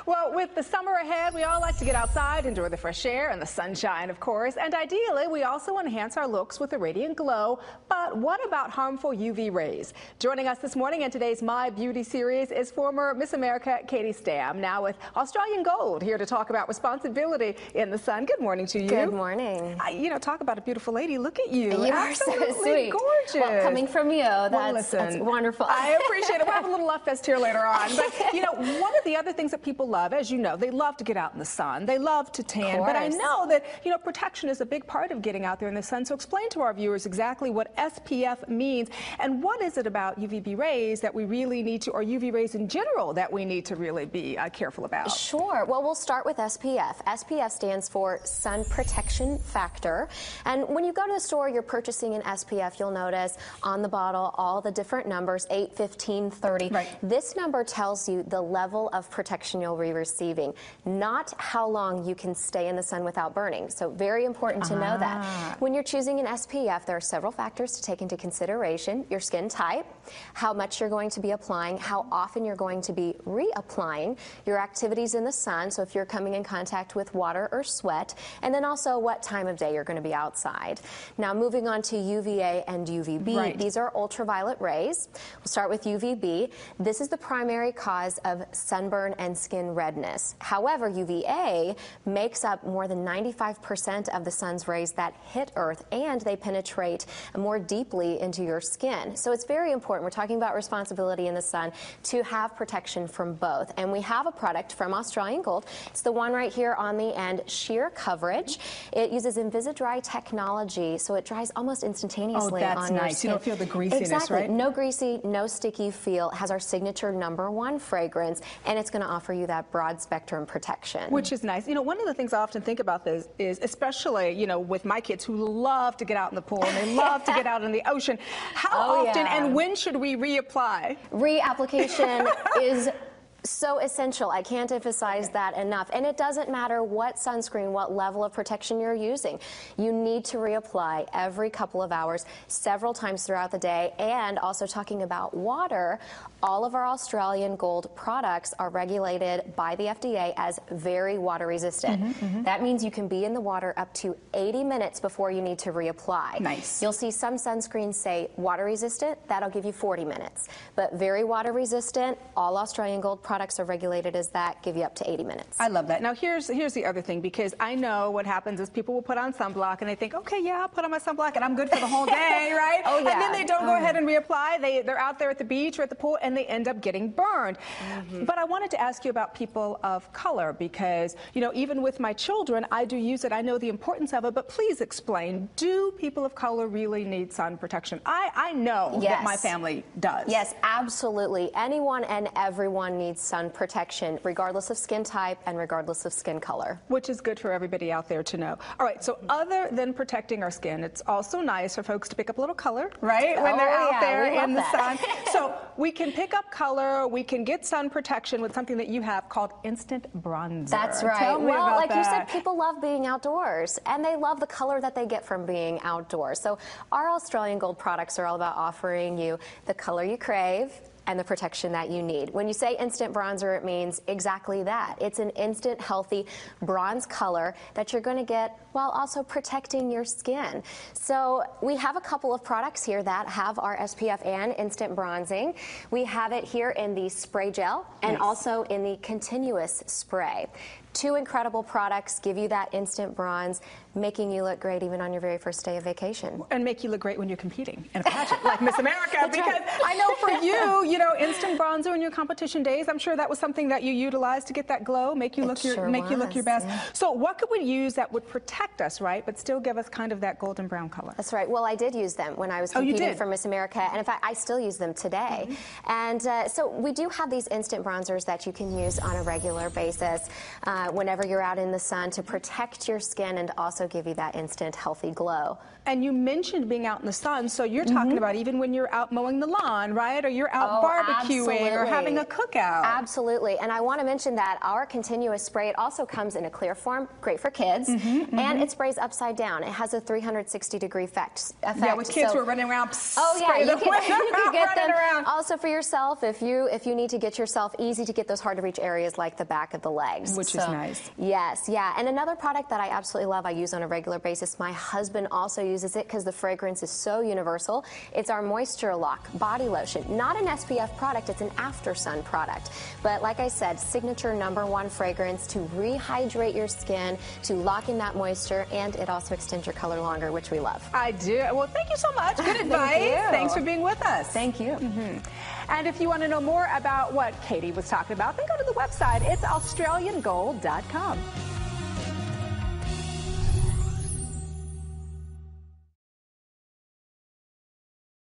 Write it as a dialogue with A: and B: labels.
A: Well, with the summer ahead, we all like to get outside, enjoy the fresh air and the sunshine, of course. And ideally, we also enhance our looks with a radiant glow. But what about harmful UV rays? Joining us this morning in today's My Beauty series is former Miss America, Katie Stam, now with Australian Gold, here to talk about responsibility in the sun. Good morning to you.
B: Good morning.
A: You know, talk about a beautiful lady. Look at you.
B: You are so sweet.
A: Gorgeous.
B: Well, coming from you, that's wonderful.
A: I appreciate it. We'll have a little love fest here later on. But, you know, one of the other things that people love, as you know, they love to get out in the sun. They love to tan. But I know that, you know, protection is a big part of getting out there in the sun. So explain to our viewers exactly what SPF means and what is it about UVB rays that we really need to, or UV rays in general, that we need to really be careful about?
B: Sure. Well, we'll start with SPF. SPF stands for Sun Protection Factor. And when you go to the store, you're purchasing an SPF, you'll notice on the bottle all the different numbers, 8, 15, 30. Right. This number tells you the level of protection you'll be receiving, not how long you can stay in the sun without burning. So very important to know that. When you're choosing an SPF, there are several factors to take into consideration. Your skin type, how much you're going to be applying, how often you're going to be reapplying, your activities in the sun, so if you're coming in contact with water or sweat, and then also what time of day you're going to be outside. Now moving on to UVA and UVB, these are ultraviolet rays. We'll start with UVB. This is the primary cause of sunburn and skin redness. However, UVA makes up more than 95% of the sun's rays that hit Earth, and they penetrate more deeply into your skin. So it's very important, we're talking about responsibility in the sun, to have protection from both. And we have a product from Australian Gold. It's the one right here on the end, Sheer Coverage. It uses Invisidry technology, so it dries almost instantaneously on your skin. Oh, that's nice. You don't feel the greasiness, right? No greasy, no sticky feel. It has our signature #1 fragrance, and it's going to offer you that broad spectrum protection. Which
A: is nice. You know, one of the things I often think about this is, especially, you know, with my kids who love to get out in the pool and they love to get out in the ocean, how often and when should we reapply?
B: Reapplication is so essential. I can't emphasize that enough. And it doesn't matter what sunscreen, what level of protection you're using. You need to reapply every couple of hours, several times throughout the day. And also talking about water, all of our Australian Gold products are regulated by the FDA as very water resistant. That means you can be in the water up to 80 minutes before you need to reapply. Nice. You'll see some sunscreens say water resistant. That'll give you 40 minutes. But very water resistant, all Australian Gold products are regulated as that, give you up to 80 minutes.
A: I love that. Now here's the other thing, because I know what happens is people will put on sunblock and they think, okay, yeah, I'll put on my sunblock and I'm good for the whole day, right? And then they don't go ahead and reapply. They're out there at the beach or at the pool and they end up getting burned. But I wanted to ask you about people of color, because, you know, even with my children, I do use it. I know the importance of it, but please explain, do people of color really need sun protection? I know that my family does.
B: Yes, absolutely. Anyone and everyone needs sun protection, regardless of skin type and regardless of skin color.
A: Which is good for everybody out there to know. All right, so other than protecting our skin, it's also nice for folks to pick up a little color, right? When they're out there in the sun. So we can pick up color, we can get sun protection with something that you have called instant bronzer.
B: That's right.
A: Tell me about
B: like
A: that.
B: You said, people love being outdoors, and they love the color that they get from being outdoors. So our Australian Gold products are all about offering you the color you crave and the protection that you need. When you say instant bronzer, it means exactly that. It's an instant, healthy bronze color that you're going to get while also protecting your skin. So we have a couple of products here that have our SPF and instant bronzing. We have it here in the spray gel and also in the continuous spray. Two incredible products give you that instant bronze, making you look great even on your very first day of vacation.
A: And make you look great when you're competing in a pageant like Miss America, because I know for you know, instant bronzer in your competition days, I'm sure that was something that you utilized to get that glow, make you look your best. So what could we use that would protect us, right, but still give us kind of that golden brown color?
B: That's right. Well, I did use them when I was competing for Miss America, and in fact, I still use them today. And so we do have these instant bronzers that you can use on a regular basis. whenever you're out in the sun to protect your skin and also give you that instant healthy glow.
A: And you mentioned being out in the sun, so you're talking about even when you're out mowing the lawn, right? Or you're out barbecuing or having a cookout.
B: Absolutely. And I want to mention that our continuous spray, it also comes in a clear form, great for kids, and it sprays upside down. It has a 360-degree effect.
A: Yeah, with kids who are running around.
B: You can get them. Around. Also for yourself, if you need to get yourself easy to get those hard to reach areas like the back of the legs.
A: Which is nice.
B: Yes, yeah. And another product that I absolutely love, I use on a regular basis, my husband also uses it because the fragrance is so universal. It's our Moisture Lock body lotion. Not an SPF product, it's an after sun product. But like I said, signature #1 fragrance to rehydrate your skin, to lock in that moisture, and it also extends your color longer, which we love.
A: I do. Well, thank you so much. Good advice. Thanks for being with us.
B: Thank you.
A: And if you want to know more about what Katie was talking about, then go to the website. It's AustralianGold.com.